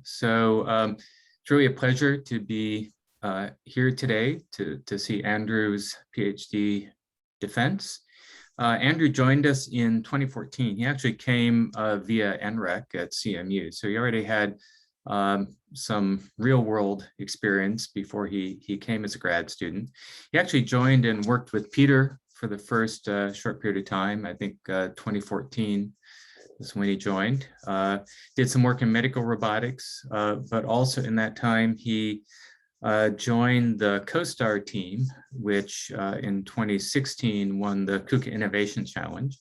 It's really a pleasure to be here today to see Andrew's PhD defense. Andrew joined us in 2014. He actually came via NREC at CMU. So he already had some real world experience before he came as a grad student. He actually joined and worked with Peter for the first short period of time. I think 2014 is when he joined. Did some work in medical robotics, but also in that time he joined the CoStar team, which in 2016 won the KUKA Innovation Challenge.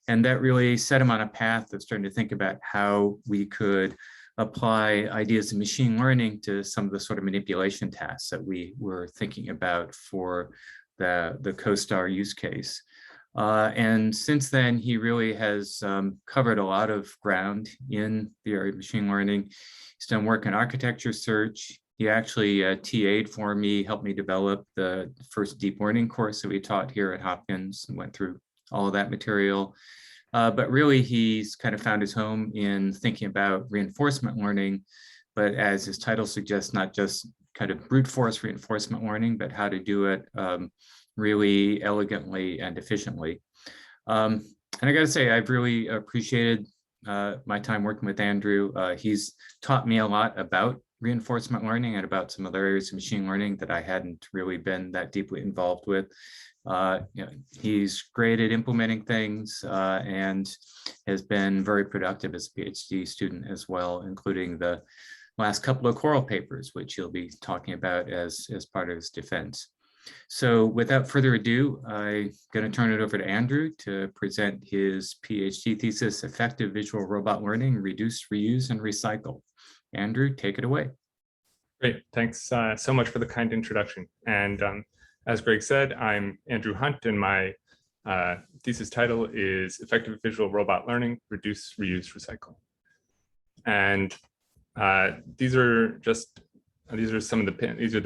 And that really set him on a path of starting to think about how we could apply ideas of machine learning to some of the sort of manipulation tasks that we were thinking about for the CoStar use case. And since then, he really has covered a lot of ground in the area of machine learning. He's done work in architecture search. He actually TA'd for me, helped me develop the first deep learning course that we taught here at Hopkins and went through all of that material. But really, he's kind of found his home in thinking about reinforcement learning, but as his title suggests, not just kind of brute force reinforcement learning, but how to do it really elegantly and efficiently. And I got to say, I've really appreciated my time working with Andrew. He's taught me a lot about reinforcement learning and about some other areas of machine learning that I hadn't really been that deeply involved with. He's great at implementing things and has been very productive as a PhD student as well, including the last couple of Coral papers, which he'll be talking about as part of his defense. So without further ado, I'm going to turn it over to Andrew to present his PhD thesis, Effective Visual Robot Learning, Reduce, Reuse, and Recycle. Andrew, take it away. Great, thanks so much for the kind introduction. And as Greg said, I'm Andrew Hundt, and my thesis title is Effective Visual Robot Learning, Reduce, Reuse, Recycle. And these are the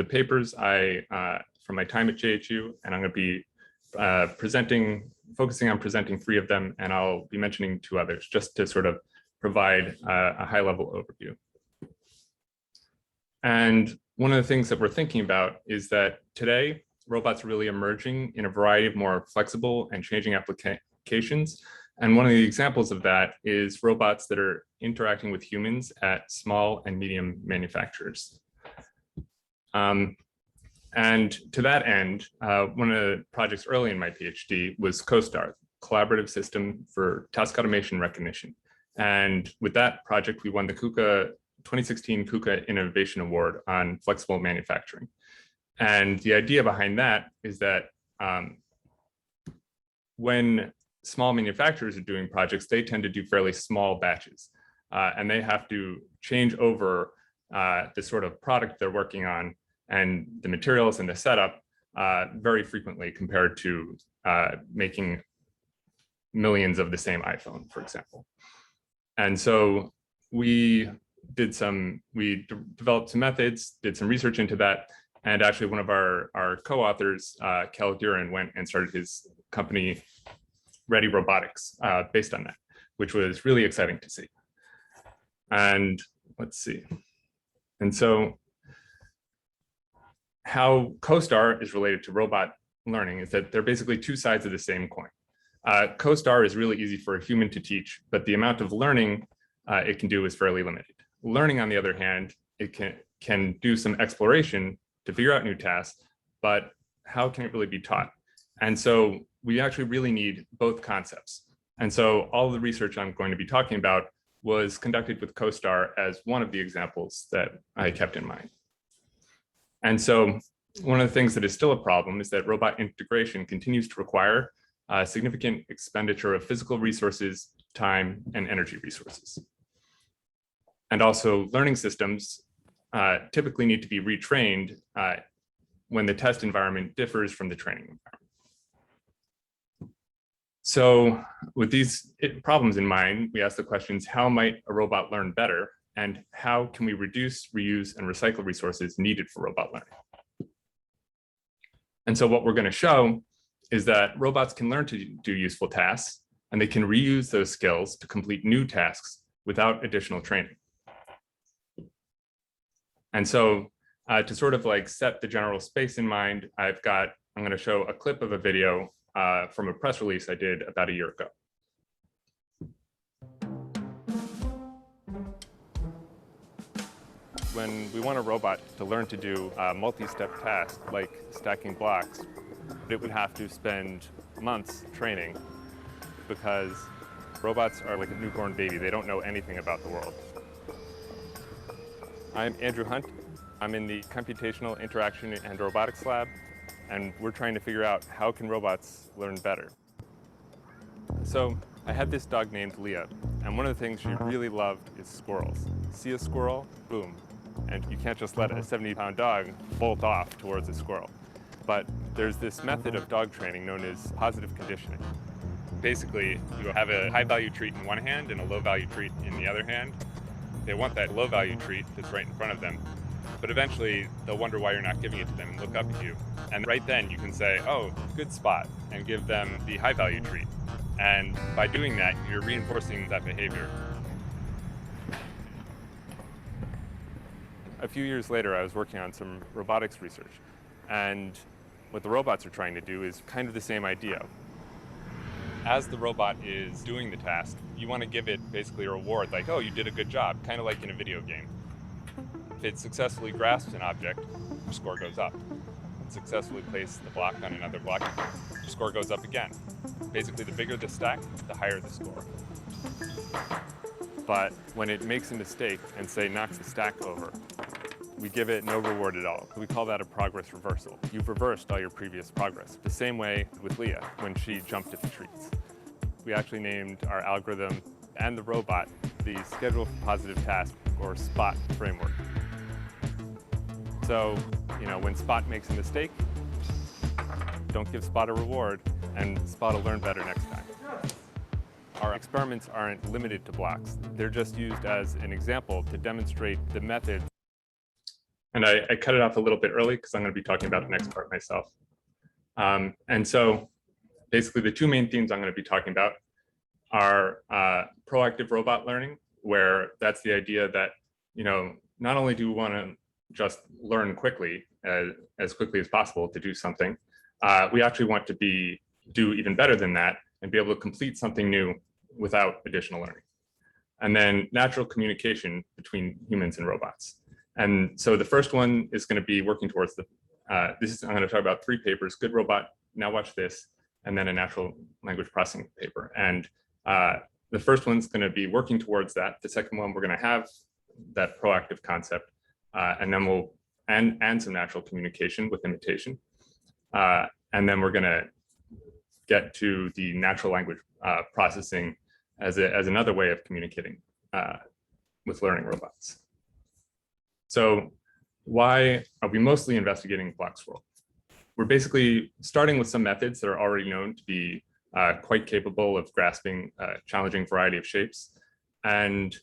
papers from my time at JHU, and I'm going to be focusing on presenting 3 of them, and I'll be mentioning 2 others just to sort of provide a high-level overview. And one of the things that we're thinking about is that today, robots are really emerging in a variety of more flexible and changing applications. And one of the examples of that is robots that are interacting with humans at small and medium manufacturers. And to that end, one of the projects early in my PhD was CoStar, Collaborative System for Task Automation Recognition. And with that project, we won the 2016 KUKA Innovation Award on flexible manufacturing. And the idea behind that is that when small manufacturers are doing projects, they tend to do fairly small batches. And they have to change over the sort of product they're working on and the materials and the setup very frequently compared to making millions of the same iPhone, for example. And so we developed some methods, did some research into that, and actually one of our co-authors, Kel Duran, went and started his company, Ready Robotics, based on that, which was really exciting to see. And let's see. And so how CoStar is related to robot learning is that they're basically 2 sides of the same coin. CoStar is really easy for a human to teach, but the amount of learning it can do is fairly limited. Learning, on the other hand, it can do some exploration to figure out new tasks, but how can it really be taught? And so we actually really need both concepts. And so all of the research I'm going to be talking about was conducted with CoStar as one of the examples that I kept in mind. And so one of the things that is still a problem is that robot integration continues to require significant expenditure of physical resources, time, and energy resources. And also learning systems typically need to be retrained when the test environment differs from the training environment. So with these problems in mind, we ask the questions, how might a robot learn better? And how can we reduce, reuse, and recycle resources needed for robot learning? And so what we're going to show is that robots can learn to do useful tasks, and they can reuse those skills to complete new tasks without additional training. And so to sort of like set the general space in mind, I'm going to show a clip of a video from a press release I did about a year ago. When we want a robot to learn to do a multi-step task like stacking blocks, it would have to spend months training because robots are like a newborn baby. They don't know anything about the world. I'm Andrew Hundt. I'm in the Computational Interaction and Robotics Lab, and we're trying to figure out how can robots learn better. So I had this dog named Leah, and one of the things she really loved is squirrels. See a squirrel, boom. And you can't just let a 70-pound dog bolt off towards a squirrel. But there's this method of dog training known as positive conditioning. Basically, you have a high-value treat in one hand and a low-value treat in the other hand. They want that low-value treat that's right in front of them. But eventually, they'll wonder why you're not giving it to them and look up at you. And right then, you can say, oh, good spot, and give them the high-value treat. And by doing that, you're reinforcing that behavior. A few years later, I was working on some robotics research. And what the robots are trying to do is kind of the same idea. As the robot is doing the task, you want to give it basically a reward, like, oh, you did a good job, kind of like in a video game. If it successfully grasps an object, your score goes up. If it successfully places the block on another block, your score goes up again. Basically, the bigger the stack, the higher the score. But when it makes a mistake and, say, knocks the stack over, we give it no reward at all. We call that a progress reversal. You've reversed all your previous progress. The same way with Leah when she jumped at the treats. We actually named our algorithm and the robot the Schedule for Positive Task, or SPOT framework. So, when Spot makes a mistake, don't give Spot a reward, and Spot will learn better next time. Our experiments aren't limited to blocks. They're just used as an example to demonstrate the method. And I cut it off a little bit early because I'm going to be talking about the next part myself. And so basically the two main themes I'm going to be talking about are proactive robot learning, where that's the idea that, not only do we want to just learn quickly, as quickly as possible to do something, we actually want to do even better than that and be able to complete something new without additional learning. And then natural communication between humans and robots. And so the first one is going to be working towards I'm going to talk about 3 papers: Good Robot, Now Watch This, and then a natural language processing paper. And the first one's going to be working towards that. The second one, we're going to have that proactive concept, and then and some natural communication with imitation. And then we're going to get to the natural language processing as another way of communicating with learning robots. So why are we mostly investigating block swirl? We're basically starting with some methods that are already known to be quite capable of grasping a challenging variety of shapes. And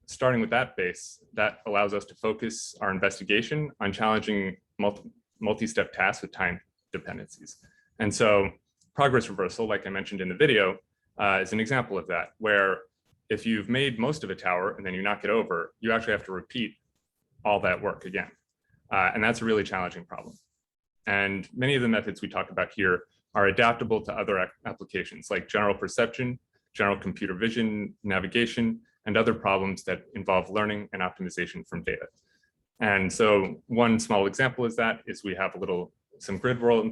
starting with that base, that allows us to focus our investigation on challenging multi-step tasks with time dependencies. And so progress reversal, like I mentioned in the video, is an example of that, where if you've made most of a tower and then you knock it over, you actually have to repeat all that work again. And that's a really challenging problem. And many of the methods we talk about here are adaptable to other applications like general perception, general computer vision, navigation, and other problems that involve learning and optimization from data. And so one small example is we have some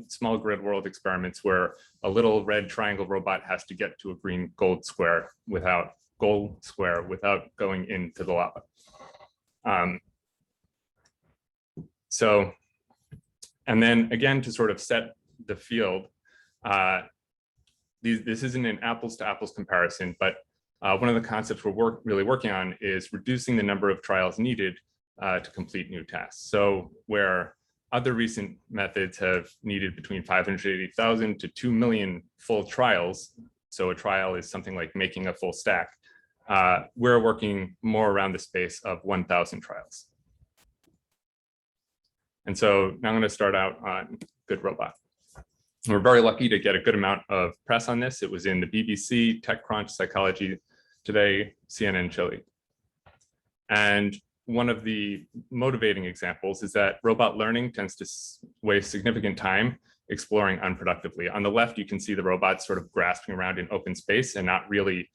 small grid world experiments where a little red triangle robot has to get to a green gold square without going into the lava. And then again, to sort of set the field, this isn't an apples to apples comparison, but one of the concepts we're really working on is reducing the number of trials needed to complete new tasks. So where other recent methods have needed between 580,000 to 2 million full trials, so a trial is something like making a full stack, we're working more around the space of 1,000 trials. And so now I'm going to start out on Good Robot. We're very lucky to get a good amount of press on this. It was in the BBC, TechCrunch, Psychology Today, CNN Chile. And one of the motivating examples is that robot learning tends to waste significant time exploring unproductively. On the left, you can see the robots sort of grasping around in open space and not really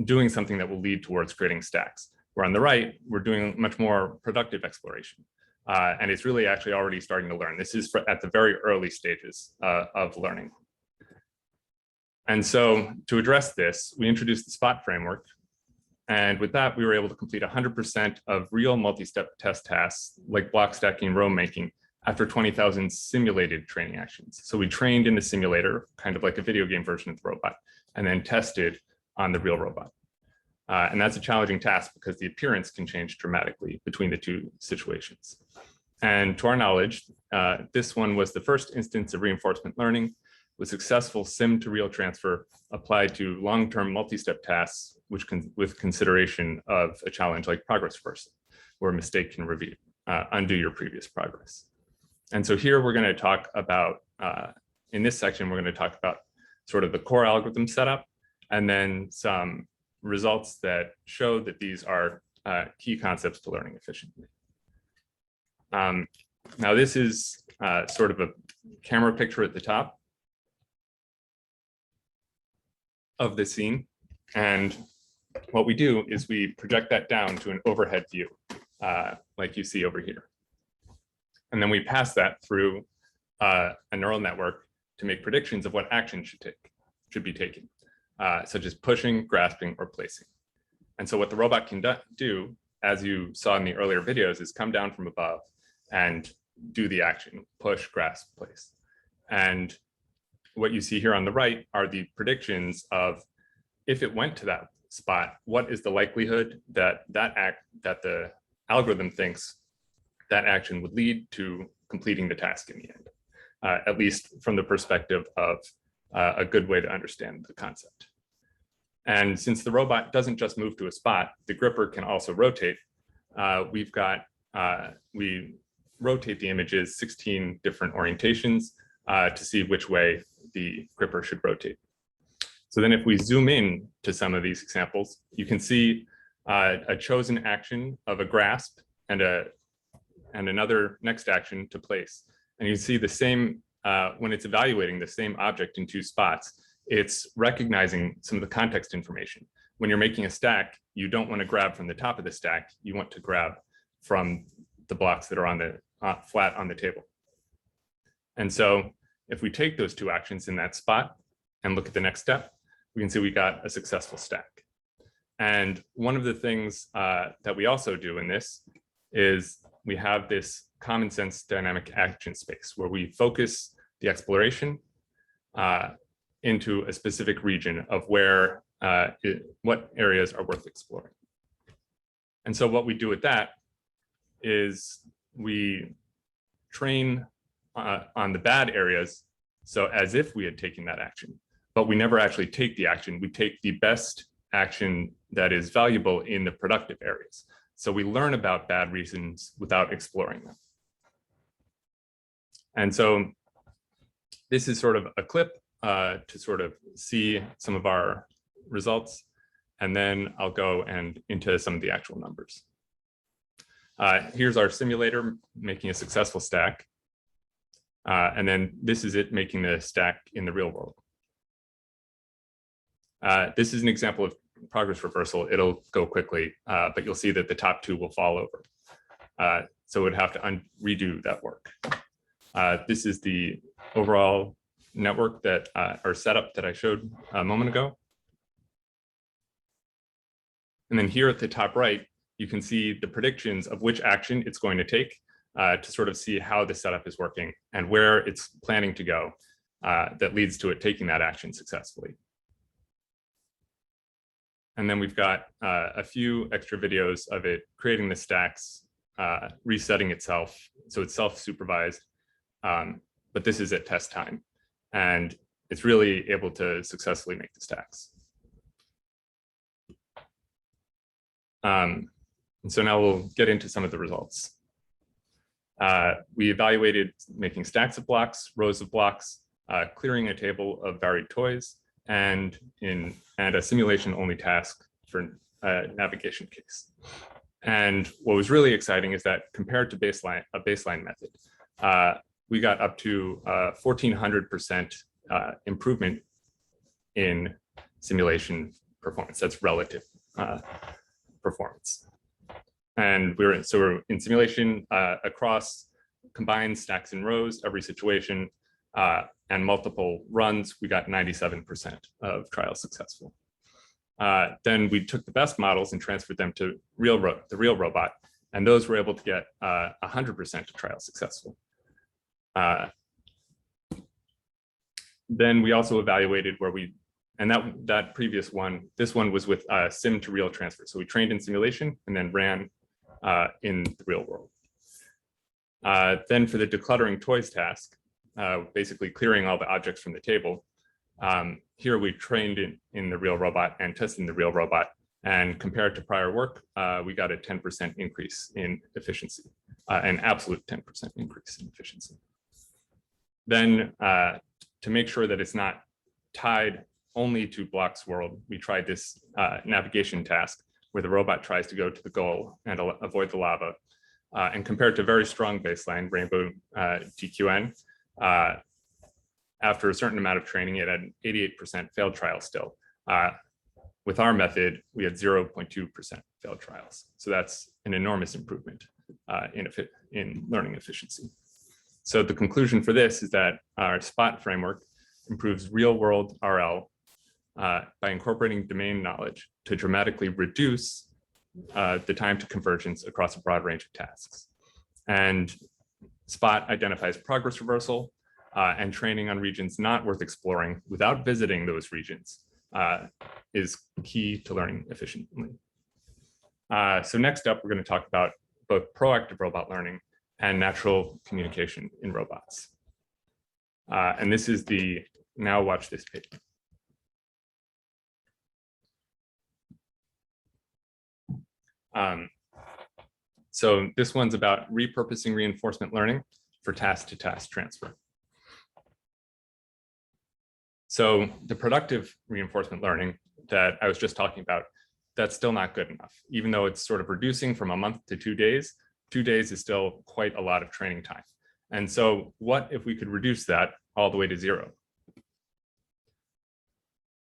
doing something that will lead towards creating stacks. Where on the right, we're doing much more productive exploration. And it's really actually already starting to learn. This is at the very early stages of learning. And so to address this, we introduced the SPOT framework. And with that, we were able to complete 100% of real multi-step test tasks like block stacking and row making after 20,000 simulated training actions. So we trained in the simulator, kind of like a video game version of the robot, and then tested on the real robot. And that's a challenging task because the appearance can change dramatically between the two situations. And to our knowledge, this one was the first instance of reinforcement learning with successful sim to real transfer applied to long-term multi-step tasks, with consideration of a challenge like progress reversal, where a mistake can undo your previous progress. And so here we're going to talk about, in this section, we're going to talk about sort of the core algorithm setup, and then some results that show that these are key concepts to learning efficiently. Now this is sort of a camera picture at the top of the scene. And what we do is we project that down to an overhead view, like you see over here. And then we pass that through a neural network to make predictions of what action should be taken, such as pushing, grasping, or placing. And so what the robot can do, as you saw in the earlier videos, is come down from above and do the action, push, grasp, place. And what you see here on the right are the predictions of, if it went to that spot, what is the likelihood that the algorithm thinks that action would lead to completing the task in the end, at least from the perspective of a good way to understand the concept. And since the robot doesn't just move to a spot, the gripper can also rotate. We rotate the images 16 different orientations to see which way the gripper should rotate. So then if we zoom in to some of these examples, you can see a chosen action of a grasp and another next action to place. And you see the same, when it's evaluating the same object in two spots, it's recognizing some of the context information. When you're making a stack, you don't want to grab from the top of the stack. You want to grab from the blocks that are on the flat on the table. And so if we take those two actions in that spot and look at the next step, we can see we got a successful stack. And one of the things that we also do in this is we have this common sense dynamic action space where we focus the exploration into a specific region of where what areas are worth exploring. And so what we do with that is we train on the bad areas, so as if we had taken that action, but we never actually take the action. We take the best action that is valuable in the productive areas. So we learn about bad reasons without exploring them. And so this is sort of a clip to sort of see some of our results. And then I'll go and into some of the actual numbers. Here's our simulator making a successful stack. And then this is it making the stack in the real world. This is an example of progress reversal. It'll go quickly, but you'll see that the top two will fall over. So we'd have to redo that work. This is the overall network that or setup that I showed a moment ago. And then here at the top right, you can see the predictions of which action it's going to take to sort of see how the setup is working and where it's planning to go that leads to it taking that action successfully. And then we've got a few extra videos of it creating the stacks, resetting itself. So it's self-supervised, but this is at test time. And it's really able to successfully make the stacks. And so now we'll get into some of the results. We evaluated making stacks of blocks, rows of blocks, clearing a table of varied toys, and a simulation only task for a navigation case. And what was really exciting is that compared to a baseline method, we got up to 1,400% improvement in simulation performance. That's relative performance. And we're in simulation across combined stacks and rows, every situation, and multiple runs, we got 97% of trials successful. Then we took the best models and transferred them to the real robot, and those were able to get 100% of trials successful. Then we also evaluated and that previous one, this one was with sim to real transfer. So we trained in simulation and then ran in the real world. Then for the decluttering toys task, basically clearing all the objects from the table, here we trained in the real robot and tested in the real robot, and compared to prior work, we got a 10% increase in efficiency, an absolute 10% increase in efficiency. Then to make sure that it's not tied only to blocks world, we tried this navigation task where the robot tries to go to the goal and avoid the lava. And compared to very strong baseline, Rainbow TQN, after a certain amount of training, it had an 88% failed trial still. With our method, we had 0.2% failed trials. So that's an enormous improvement in learning efficiency. So the conclusion for this is that our SPOT framework improves real-world RL by incorporating domain knowledge to dramatically reduce the time to convergence across a broad range of tasks. And SPOT identifies progress reversal and training on regions not worth exploring without visiting those regions is key to learning efficiently. So next up, we're going to talk about both proactive robot learning and natural communication in robots. And this is now watch this paper. So this one's about repurposing reinforcement learning for task-to-task transfer. So the productive reinforcement learning that I was just talking about, that's still not good enough. Even though it's sort of reducing from a month to 2 days, 2 days is still quite a lot of training time. And so what if we could reduce that all the way to 0?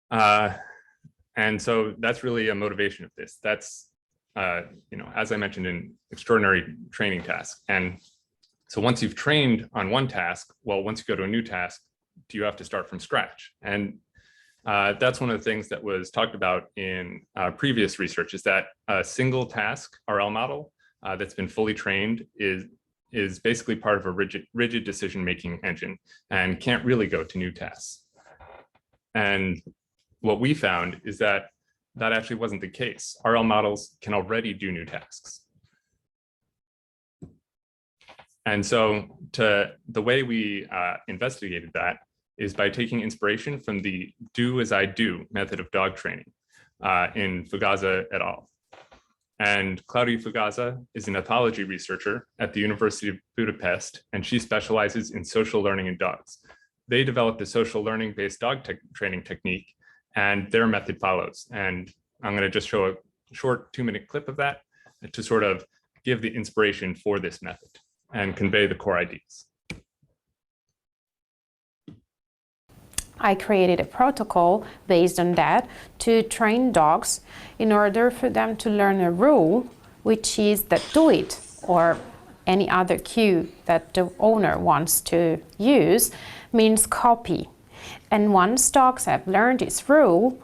And so that's really a motivation of this. That's, as I mentioned, an extraordinary training task. And so once you've trained on one task, well, once you go to a new task, do you have to start from scratch? And that's one of the things that was talked about in previous research, is that a single task RL model that's been fully trained is basically part of a rigid decision-making engine and can't really go to new tasks. And what we found is that that actually wasn't the case. RL models can already do new tasks. And so the way we investigated that is by taking inspiration from the do as I do method of dog training in Fugaza et al. And Claudia Fugaza is an ethology researcher at the University of Budapest, and she specializes in social learning in dogs. They developed a social learning-based dog training technique, and their method follows. And I'm going to just show a short 2-minute clip of that to sort of give the inspiration for this method and convey the core ideas. I created a protocol based on that to train dogs in order for them to learn a rule, which is that do it, or any other cue that the owner wants to use, means copy. And once dogs have learned this rule,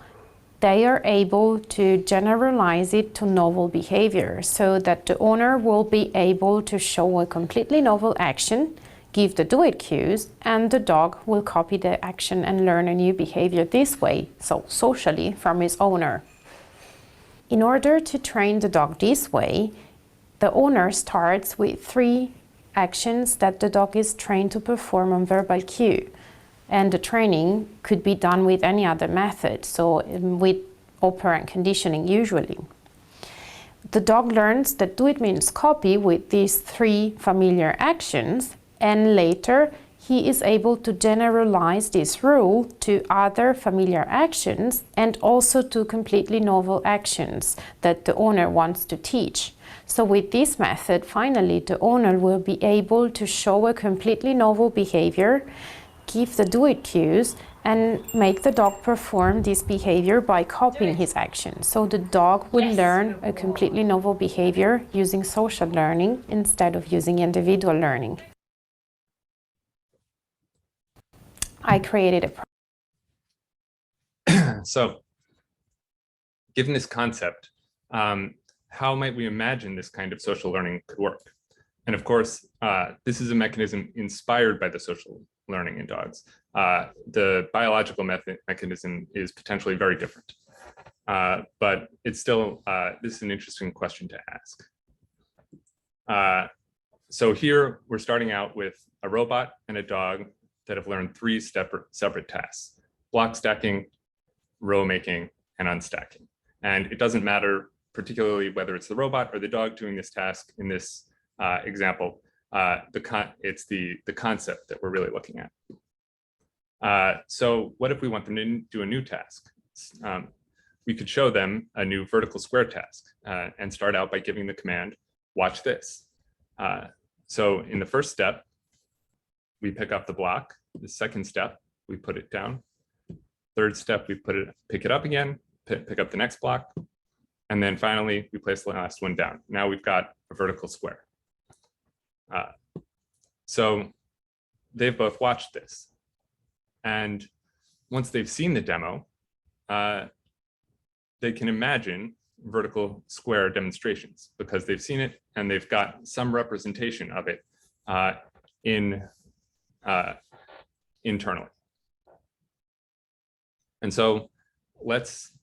they are able to generalize it to novel behavior, so that the owner will be able to show a completely novel action, give the do-it cues, and the dog will copy the action and learn a new behavior this way, so socially, from his owner. In order to train the dog this way, the owner starts with 3 actions that the dog is trained to perform on verbal cue. And the training could be done with any other method, so with operant conditioning usually. The dog learns that do it means copy with these 3 familiar actions, and later he is able to generalize this rule to other familiar actions and also to completely novel actions that the owner wants to teach. So with this method, finally, the owner will be able to show a completely novel behavior, give the do-it cues, and make the dog perform this behavior by copying his action. So the dog will learn a completely novel behavior using social learning instead of using individual learning. I created a So, given this concept, how might we imagine this kind of social learning could work? And of course, this is a mechanism inspired by the social learning in dogs. The biological mechanism is potentially very different, but it's still, this is an interesting question to ask. So here we're starting out with a robot and a dog that have learned three separate tasks: block stacking, row making, and unstacking. And it doesn't matter particularly whether it's the robot or the dog doing this task in this example. It's the concept that we're really looking at. So what if we want them to do a new task? We could show them a new vertical square task and start out by giving the command, watch this. So in the first step, we pick up the block. The second step, we put it down. Third step, we pick it up again, pick up the next block. And then finally, we place the last one down. Now we've got a vertical square. So they've both watched this. And once they've seen the demo, they can imagine vertical square demonstrations because they've seen it and they've got some representation of it internally. And so let's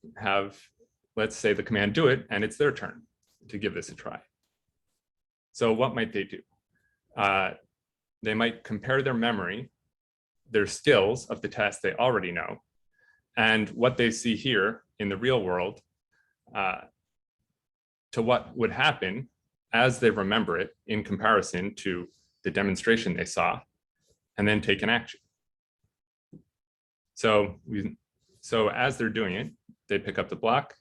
say the command do it, and it's their turn to give this a try. So what might they do? They might compare their memory, their skills of the task they already know, and what they see here in the real world to what would happen as they remember it in comparison to the demonstration they saw, and then take an action. So as they're doing it, they pick up the block,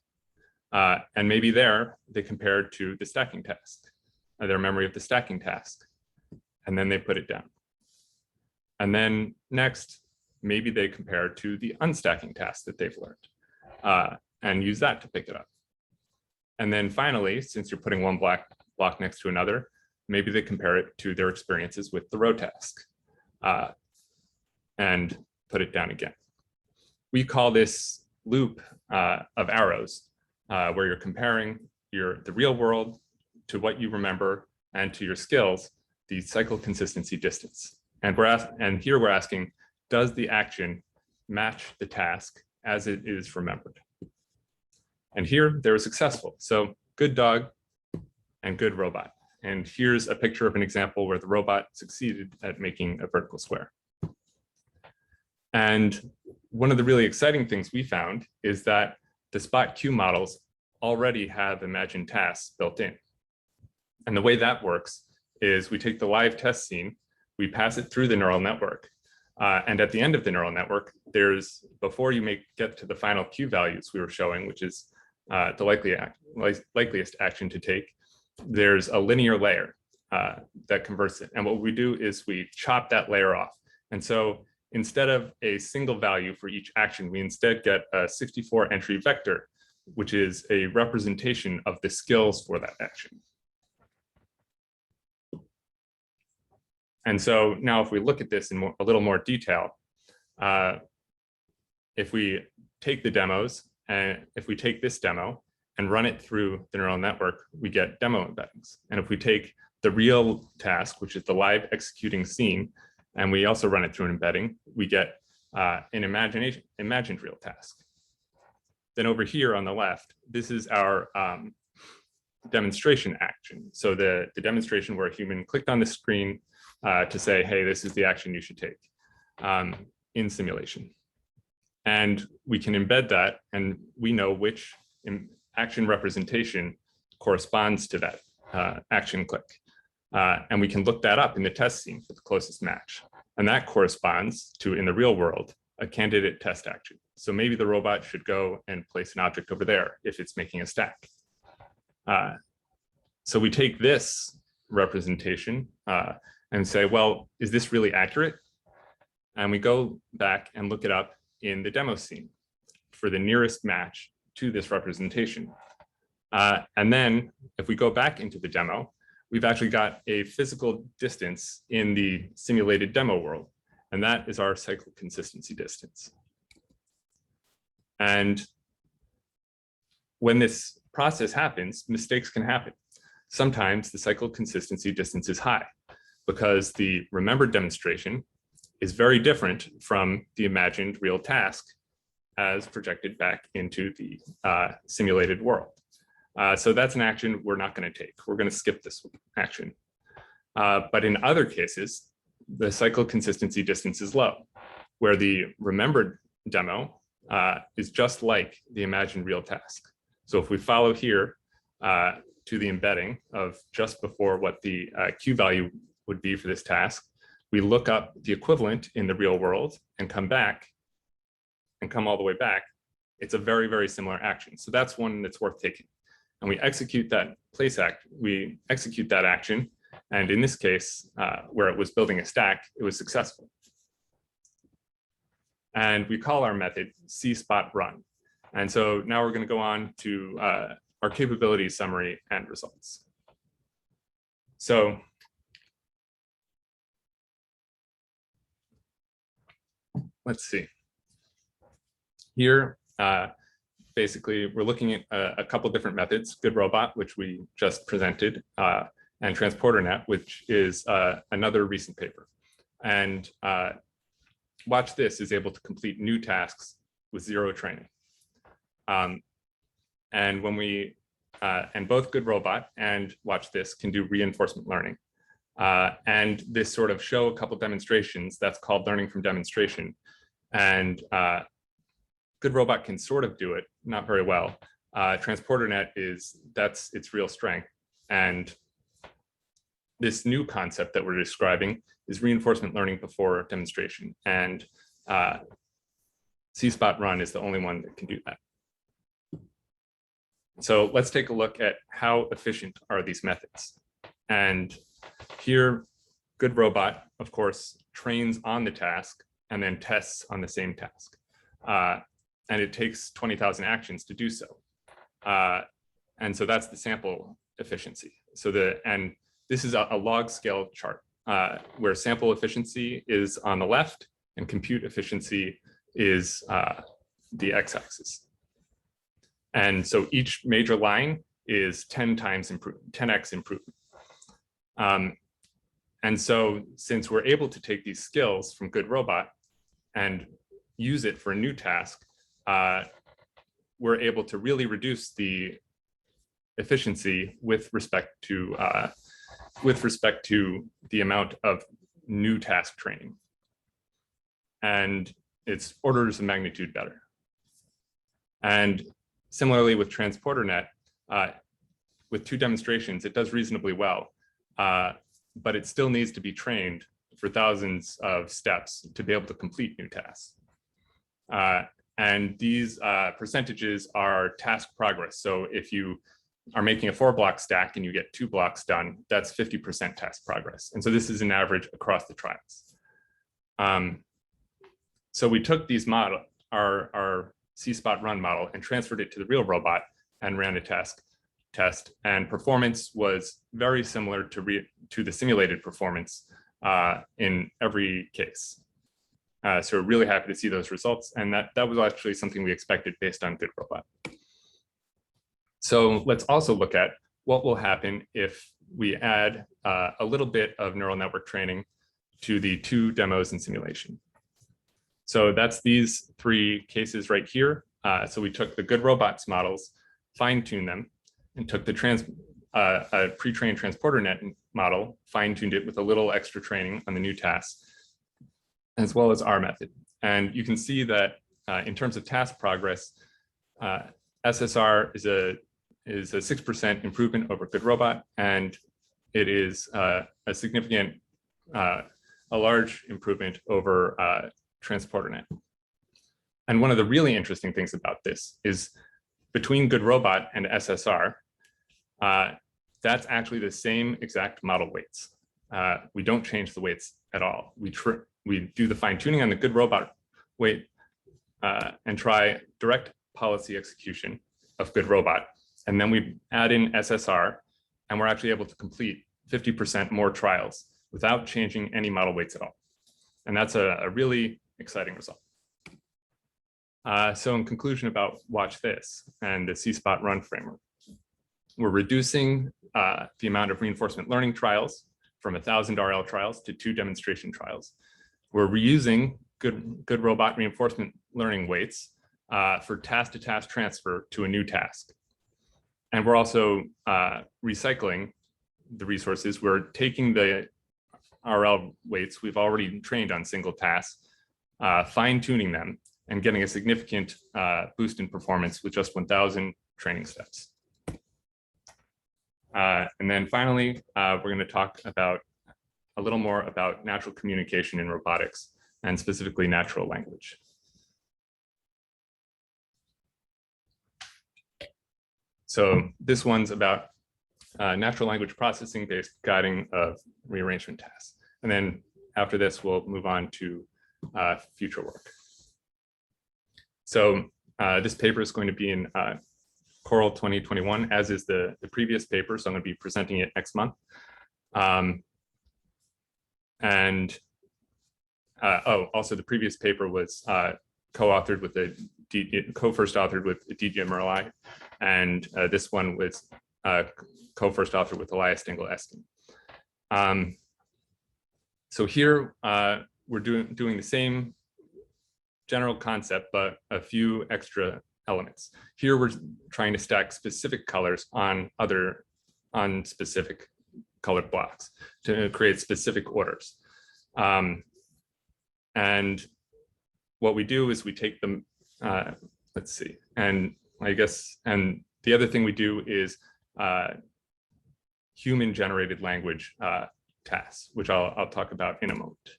and maybe there they compare it to the stacking task, their memory of the stacking task, and then they put it down. And then next, maybe they compare it to the unstacking task that they've learned and use that to pick it up. And then finally, since you're putting one block next to another, maybe they compare it to their experiences with the row task and put it down again. We call this loop of arrows where you're comparing the real world to what you remember and to your skills, the cycle consistency distance. And here we're asking, does the action match the task as it is remembered? And here they were successful. So good dog and good robot. And here's a picture of an example where the robot succeeded at making a vertical square. And one of the really exciting things we found is that the spot Q models already have imagined tasks built in. And the way that works is we take the live test scene, we pass it through the neural network. And at the end of the neural network, before you get to the final Q values we were showing, which is the likeliest action to take, there's a linear layer that converts it. And what we do is we chop that layer off. And so instead of a single value for each action, we instead get a 64 entry vector, which is a representation of the skills for that action. And so now if we look at this in a little more detail, if we take the demos, and if we take this demo and run it through the neural network, we get demo embeddings. And if we take the real task, which is the live executing scene, and we also run it through an embedding, we get an imagined real task. Then over here on the left, this is our demonstration action. So the demonstration where a human clicked on the screen to say, hey, this is the action you should take in simulation. And we can embed that, and we know which action representation corresponds to that action click. And we can look that up in the test scene for the closest match. And that corresponds to, in the real world, a candidate test action. So maybe the robot should go and place an object over there if it's making a stack. So we take this representation and say, well, is this really accurate? And we go back and look it up in the demo scene for the nearest match to this representation. And then if we go back into the demo, we've actually got a physical distance in the simulated demo world, and that is our cycle consistency distance. And when this process happens, mistakes can happen. Sometimes the cycle consistency distance is high because the remembered demonstration is very different from the imagined real task as projected back into the simulated world. So that's an action we're not going to take. We're going to skip this action. But in other cases, the cycle consistency distance is low, where the remembered demo is just like the imagined real task. So if we follow here to the embedding of just before what the Q value would be for this task, we look up the equivalent in the real world and come back and come all the way back. It's a very, very similar action. So that's one that's worth taking. And we execute that we execute that action. And in this case, where it was building a stack, it was successful. And we call our method cSpotRun. And so now we're going to go on to our capability summary and results. So let's see. Here, basically, we're looking at a couple different methods, GoodRobot, which we just presented, and TransporterNet, which is another recent paper. And Watch This is able to complete new tasks with zero training. And when we, and both GoodRobot and Watch This can do reinforcement learning. And this sort of show a couple demonstrations, that's called learning from demonstration. And GoodRobot can sort of do it, not very well. TransporterNet that's its real strength. And this new concept that we're describing is reinforcement learning before demonstration. And cSpotRun is the only one that can do that. So let's take a look at how efficient are these methods. And here, GoodRobot, of course, trains on the task and then tests on the same task. And it takes 20,000 actions to do so. And so that's the sample efficiency. So this is a log scale chart where sample efficiency is on the left and compute efficiency is the x-axis. And so each major line is 10x improvement. And so since we're able to take these skills from GoodRobot and use it for a new task, we're able to really reduce the efficiency with respect to the amount of new task training. And it's orders of magnitude better. And similarly with TransporterNet, with 2 demonstrations, it does reasonably well, but it still needs to be trained for thousands of steps to be able to complete new tasks. And these percentages are task progress. So if you are making a 4-block stack and you get 2 blocks done, that's 50% task progress. And so this is an average across the trials. So we took these model, our cSpotRun model, and transferred it to the real robot and ran a test. And performance was very similar to the simulated performance in every case. So we're really happy to see those results. And that was actually something we expected based on GoodRobot. So let's also look at what will happen if we add a little bit of neural network training to the 2 demos in simulation. So that's these 3 cases right here. So we took the GoodRobot's models, fine-tuned them, and took the pre-trained TransporterNet model, fine-tuned it with a little extra training on the new tasks, as well as our method. And you can see that in terms of task progress, SSR is a 6% improvement over GoodRobot, and it is a significant a large improvement over transporter-net. And one of the really interesting things about this is between Good Robot and SSR, that's actually the same exact model weights. We don't change the weights at all. We do the fine tuning on the Good Robot weight and try direct policy execution of Good Robot. And then we add in SSR, and we're actually able to complete 50% more trials without changing any model weights at all. And that's a really exciting result. So in conclusion about watch this and the C-spot run framework, we're reducing the amount of reinforcement learning trials from 1,000 RL trials to 2 demonstration trials. We're reusing good robot reinforcement learning weights for task-to-task transfer to a new task. And we're also recycling the resources. We're taking the RL weights we've already trained on single tasks, fine-tuning them, and getting a significant boost in performance with just 1,000 training steps. And then finally, we're going to talk about a little more about natural communication in robotics, and specifically natural language. So this one's about natural language processing based guiding of rearrangement tasks. And then after this, we'll move on to future work. So this paper is going to be in Coral 2021, as is the previous paper. So I'm going to be presenting it next month. Also the previous paper was co-authored with co-first authored with DJ Merli, and this one was co-first authored with Elias Stengel-Eskin. So here we're doing the same general concept, but a few extra elements. Here we're trying to stack specific colors on specific colored blocks to create specific orders. And what we do is we take them, let's see, and the other thing we do is human generated language tasks, which I'll talk about in a moment.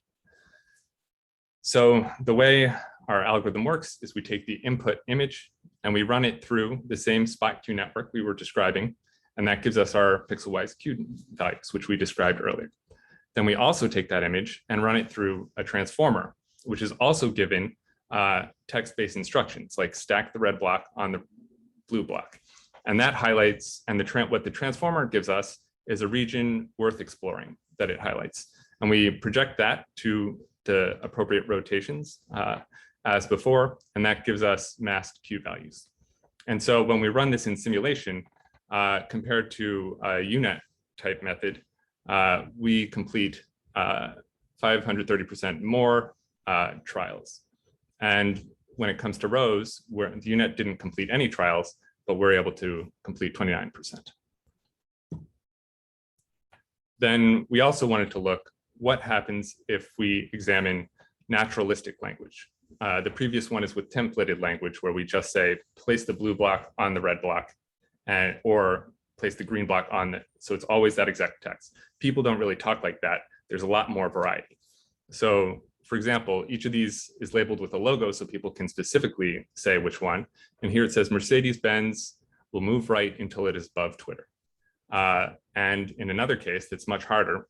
So the way our algorithm works is we take the input image and we run it through the same spot queue network we were describing, and that gives us our pixel-wise queue values, which we described earlier. Then we also take that image and run it through a transformer, which is also given text-based instructions like stack the red block on the blue block. And that highlights, and what the transformer gives us is a region worth exploring that it highlights. And we project that to the appropriate rotations as before, and that gives us masked Q values. And so when we run this in simulation, compared to a UNet type method, we complete 530% more trials. And when it comes to rows, where the UNet didn't complete any trials, but we're able to complete 29%. Then we also wanted to look what happens if we examine naturalistic language. The previous one is with templated language, where we just say, place the blue block on the red block, or place the green block on it. So it's always that exact text. People don't really talk like that. There's a lot more variety. So for example, each of these is labeled with a logo so people can specifically say which one. And here it says Mercedes-Benz will move right until it is above Twitter. And in another case that's much harder,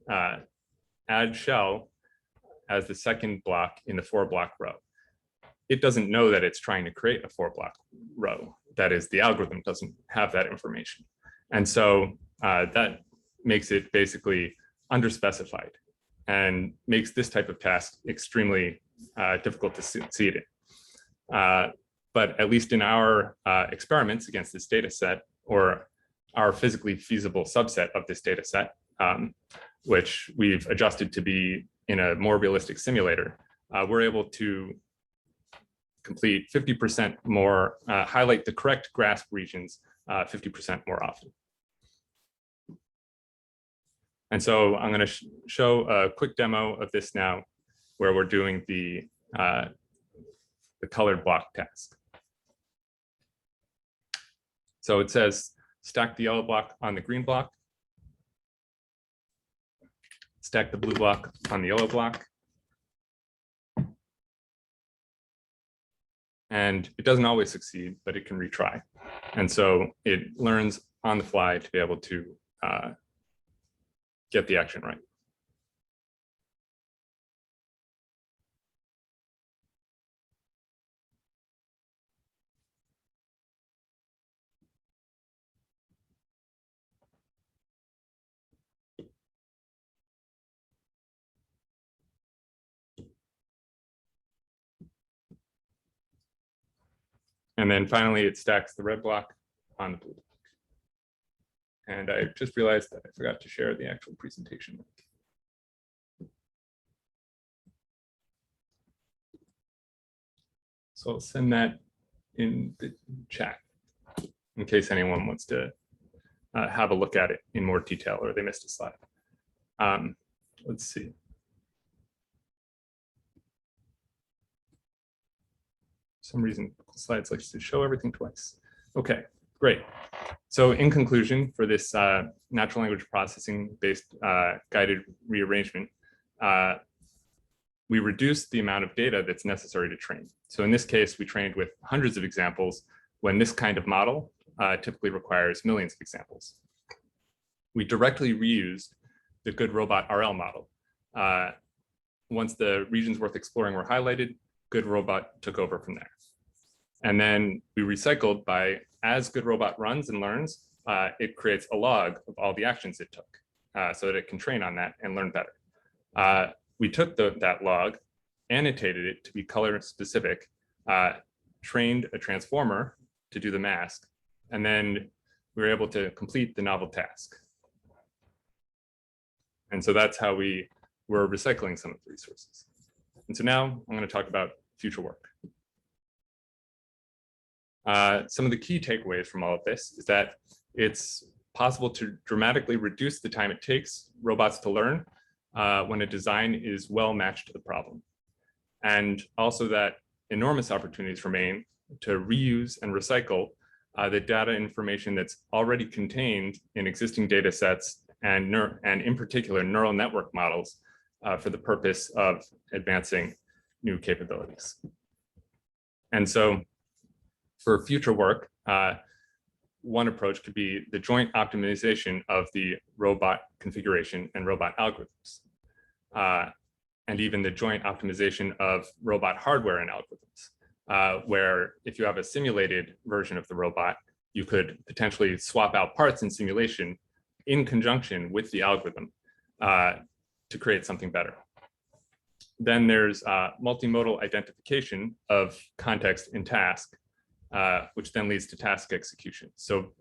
add shell as the second block in the 4-block row. It doesn't know that it's trying to create a 4-block row. That is, the algorithm doesn't have that information. And so that makes it basically underspecified and makes this type of task extremely difficult to succeed in. But at least in our experiments against this data set, or our physically feasible subset of this data set, which we've adjusted to be in a more realistic simulator, we're able to complete 50% more, highlight the correct grasp regions 50% more often. And so I'm going to show a quick demo of this now, where we're doing the colored block task. So it says, stack the yellow block on the green block, stack the blue block on the yellow block. And it doesn't always succeed, but it can retry. And so it learns on the fly to be able to get the action right. And then finally, it stacks the red block on the blue block. And I just realized that I forgot to share the actual presentation link. So I'll send that in the chat in case anyone wants to have a look at it in more detail or they missed a slide. Let's see. For some reason, slides like to show everything twice. Okay, great. So in conclusion, for this natural language processing based guided rearrangement, we reduced the amount of data that's necessary to train. So in this case, we trained with hundreds of examples when this kind of model typically requires millions of examples. We directly reused the Good Robot RL model. Once the regions worth exploring were highlighted, Good Robot took over from there. And then we recycled by, as Good Robot runs and learns, it creates a log of all the actions it took so that it can train on that and learn better. We took that log, annotated it to be color specific, trained a transformer to do the mask, and then we were able to complete the novel task. And so that's how we were recycling some of the resources. And so now I'm going to talk about future work. Some of the key takeaways from all of this is that it's possible to dramatically reduce the time it takes robots to learn when a design is well matched to the problem. And also that enormous opportunities remain to reuse and recycle the data information that's already contained in existing data sets and in particular neural network models for the purpose of advancing new capabilities. And so for future work, one approach could be the joint optimization of the robot configuration and robot algorithms, and even the joint optimization of robot hardware and algorithms, where if you have a simulated version of the robot, you could potentially swap out parts in simulation in conjunction with the algorithm to create something better. Then there's multimodal identification of context in task, which then leads to task execution. So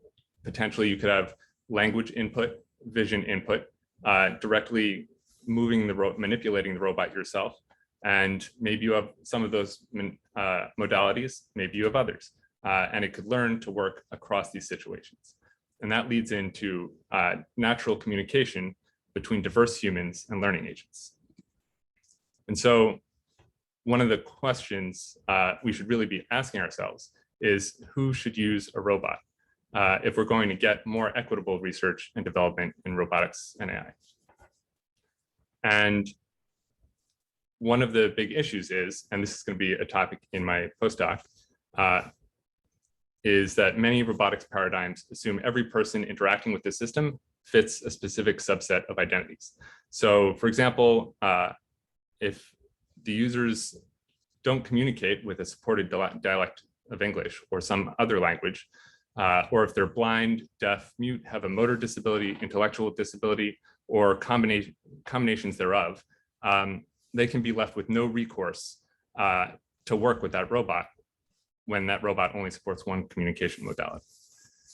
potentially you could have language input, vision input, directly manipulating the robot yourself. And maybe you have some of those modalities, maybe you have others. And it could learn to work across these situations. And that leads into natural communication between diverse humans and learning agents. And so one of the questions we should really be asking ourselves is who should use a robot if we're going to get more equitable research and development in robotics and AI. And one of the big issues is, and this is going to be a topic in my postdoc, is that many robotics paradigms assume every person interacting with the system fits a specific subset of identities. So for example, if the users don't communicate with a supported dialect of English or some other language, or if they're blind, deaf, mute, have a motor disability, intellectual disability, or combinations thereof, they can be left with no recourse to work with that robot when that robot only supports one communication modality.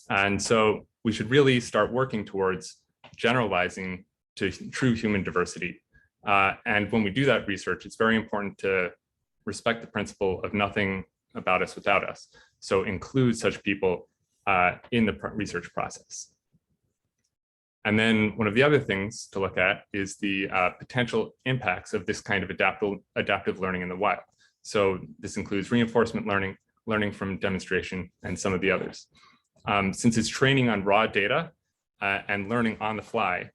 And so we should really start working towards generalizing to true human diversity. And when we do that research, it's very important to respect the principle of nothing about us without us. So include such people in the research process. And then one of the other things to look at is the potential impacts of this kind of adaptive learning in the wild. So this includes reinforcement learning, learning from demonstration, and some of the others. Since it's training on raw data and learning on the fly,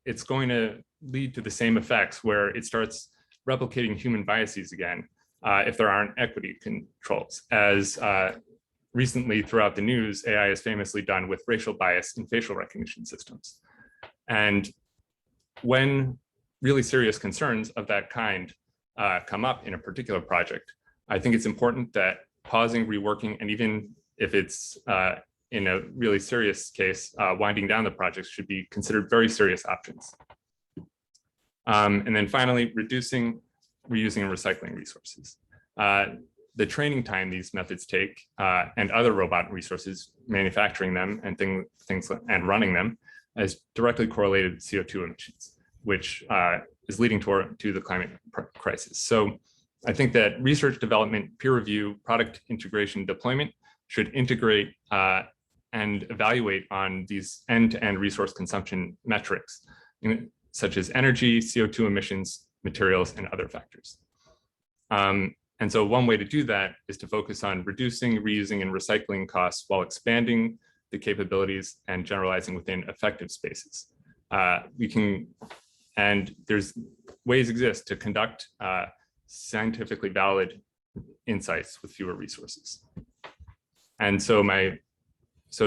it's going to lead to the same effects where it starts replicating human biases again if there aren't equity controls. As recently throughout the news, AI is famously done with racial bias in facial recognition systems. And when really serious concerns of that kind come up in a particular project, I think it's important that pausing, reworking, and even if it's in a really serious case, winding down the project should be considered very serious options. And then finally, reducing, reusing, and recycling resources. The training time these methods take and other robot resources, manufacturing them and things and running them is directly correlated with CO2 emissions, which is leading to the climate crisis. So I think that research development, peer review, product integration, deployment should integrate and evaluate on these end-to-end resource consumption metrics, such as energy, CO2 emissions, materials, and other factors. And so one way to do that is to focus on reducing, reusing, and recycling costs while expanding the capabilities and generalizing within effective spaces. And there's ways exist to conduct scientifically valid insights with fewer resources. And so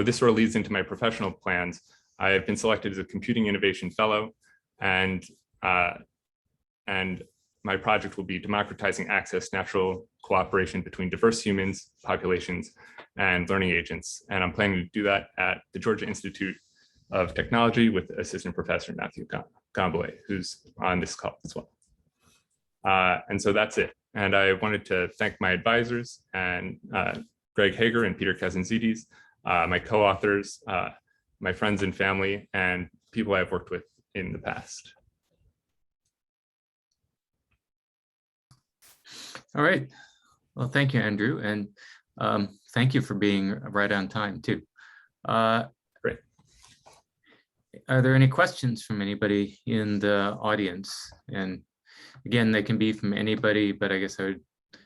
this sort of leads into my professional plans. I have been selected as a Computing Innovation Fellow, and my project will be democratizing access, natural cooperation between diverse humans, populations, and learning agents. And I'm planning to do that at the Georgia Institute of Technology with Assistant Professor Matthew Gombolet, who's on this call as well. And so that's it. And I wanted to thank my advisors and Greg Hager and Peter Kazantzidis, my co-authors, my friends and family, and people I've worked with in the past. All right. Well, thank you, Andrew. And thank you for being right on time too. Great. Are there any questions from anybody in the audience? And again, they can be from anybody, but I guess I would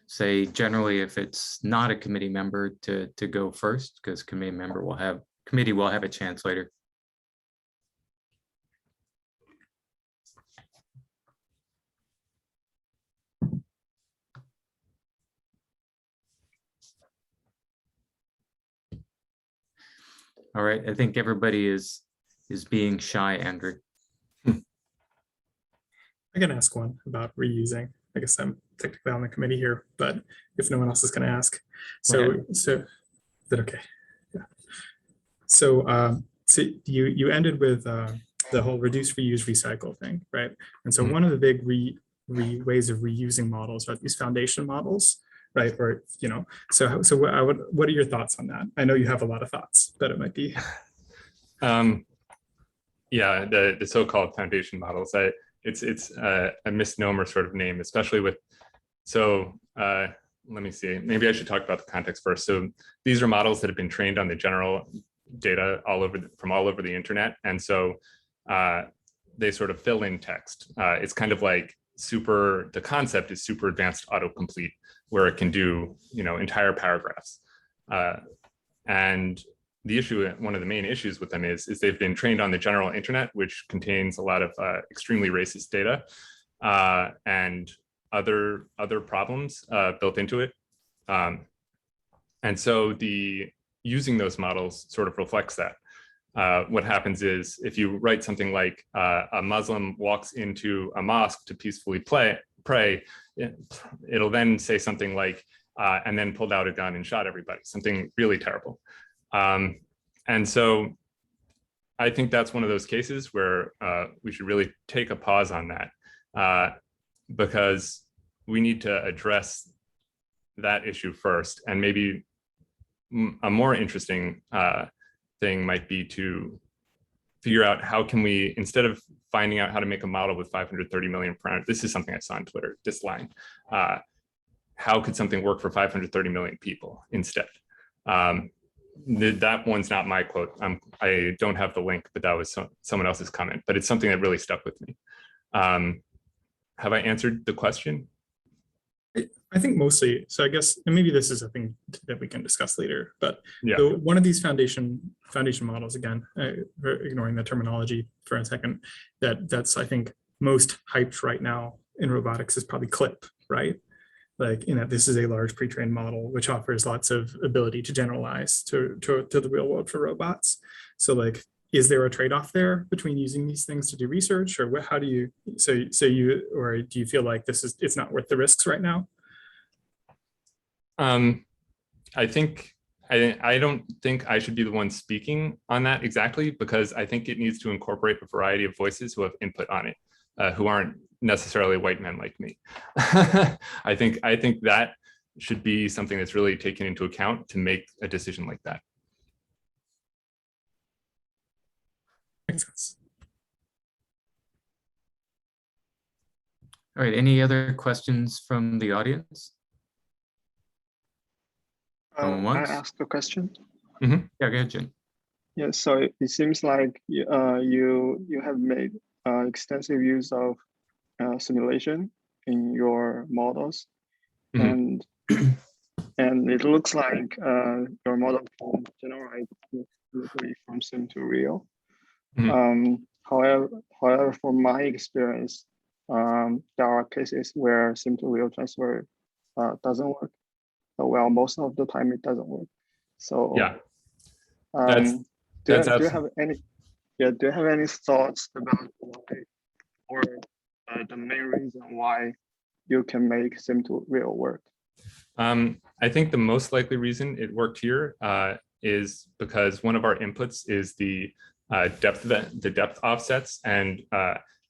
say generally if it's not a committee member to go first, because committee will have a chance later. All right, I think everybody is being shy, Andrew. I can ask one about reusing. I guess I'm technically on the committee here, but if no one else is going to ask, so is that okay? Yeah. So you ended with the whole reduce, reuse, recycle thing, right? And so one of the big ways of reusing models are these foundation models, right? Or so what are your thoughts on that? I know you have a lot of thoughts, but it might be. Yeah, the so-called foundation models. It's a misnomer sort of name, especially with, let me see, maybe I should talk about the context first. So these are models that have been trained on the general data from all over the internet. And so they sort of fill in text. It's kind of like the concept is super advanced autocomplete, where it can do, entire paragraphs. And the issue, one of the main issues with them is they've been trained on the general internet, which contains a lot of extremely racist data and other problems built into it. And so using those models sort of reflects that. What happens is if you write something like a Muslim walks into a mosque to peacefully pray, it'll then say something like, and then pulled out a gun and shot everybody, something really terrible. And so I think that's one of those cases where we should really take a pause on that because we need to address that issue first. And maybe a more interesting thing might be to figure out how can we, instead of finding out how to make a model with 530 million parameters, this is something I saw on Twitter, this line, how could something work for 530 million people instead? That one's not my quote. I don't have the link, but that was someone else's comment, but it's something that really stuck with me. Have I answered the question? I think mostly. So I guess, and maybe this is a thing that we can discuss later, but yeah. So one of these foundation models, again, ignoring the terminology for a second, that's, I think, most hyped right now in robotics is probably CLIP, right? Like, this is a large pre-trained model, which offers lots of ability to generalize to the real world for robots. So like, is there a trade-off there between using these things to do research, or how do you, or do you feel like it's not worth the risks right now? I think I don't think I should be the one speaking on that exactly, because I think it needs to incorporate a variety of voices who have input on it, who aren't necessarily white men like me. I think that should be something that's really taken into account to make a decision like that. Makes sense. All right, any other questions from the audience? Going I once? asked a question. Yeah, go ahead, Jen. Yeah, so it seems like you have made extensive use of simulation in your models, and it looks like your model can generate literally from sim to real. However, from my experience, there are cases where sim to real transfer doesn't work. Well, most of the time it doesn't work. So yeah, do you have any thoughts about why, or the main reason why you can make sim to real work? I think the most likely reason it worked here is because one of our inputs is the depth offsets, and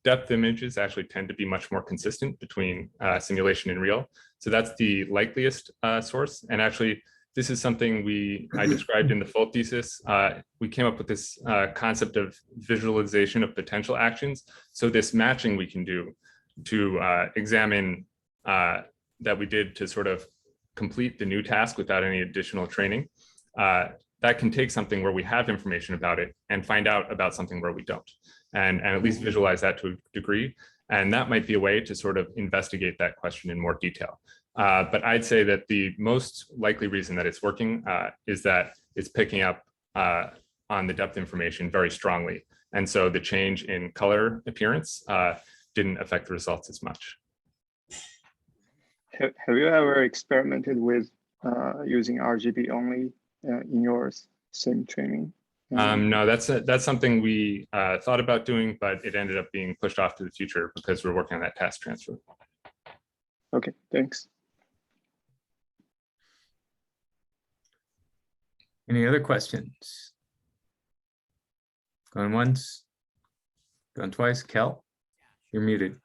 depth images actually tend to be much more consistent between simulation and real. So that's the likeliest source. And actually, this is something I described in the full thesis. We came up with this concept of visualization of potential actions. So this matching we can do to examine that we did to sort of complete the new task without any additional training. That can take something where we have information about it and find out about something where we don't, and at least visualize that to a degree. And that might be a way to sort of investigate that question in more detail. But I'd say that the most likely reason that it's working is that it's picking up on the depth information very strongly. And so the change in color appearance didn't affect the results as much. Have you ever experimented with using RGB only in your sim training? No, that's something we thought about doing, but it ended up being pushed off to the future because we're working on that task transfer. Okay, thanks. Any other questions? Going once, going twice. Kel, you're muted.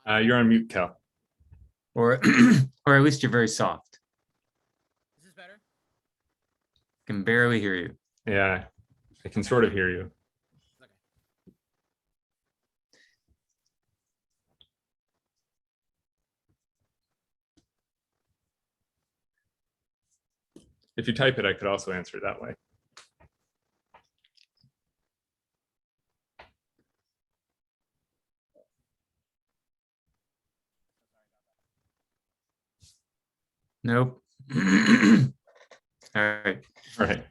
You're on mute, Kel. Or at least you're very soft. Is this better? Can barely hear you. Yeah, I can sort of hear you. Okay. If you type it, I could also answer it that way. Nope. All right. All right.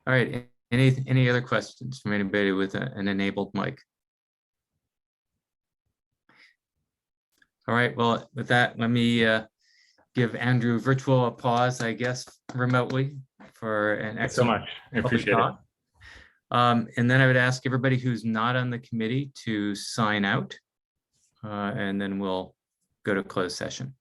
All right. Any other questions from anybody with an enabled mic? All right. Well, with that, let me give Andrew virtual applause, I guess, remotely for an Thanks so excellent much. I appreciate it. talk. And then I would ask everybody who's not on the committee to sign out, and then we'll go to closed session.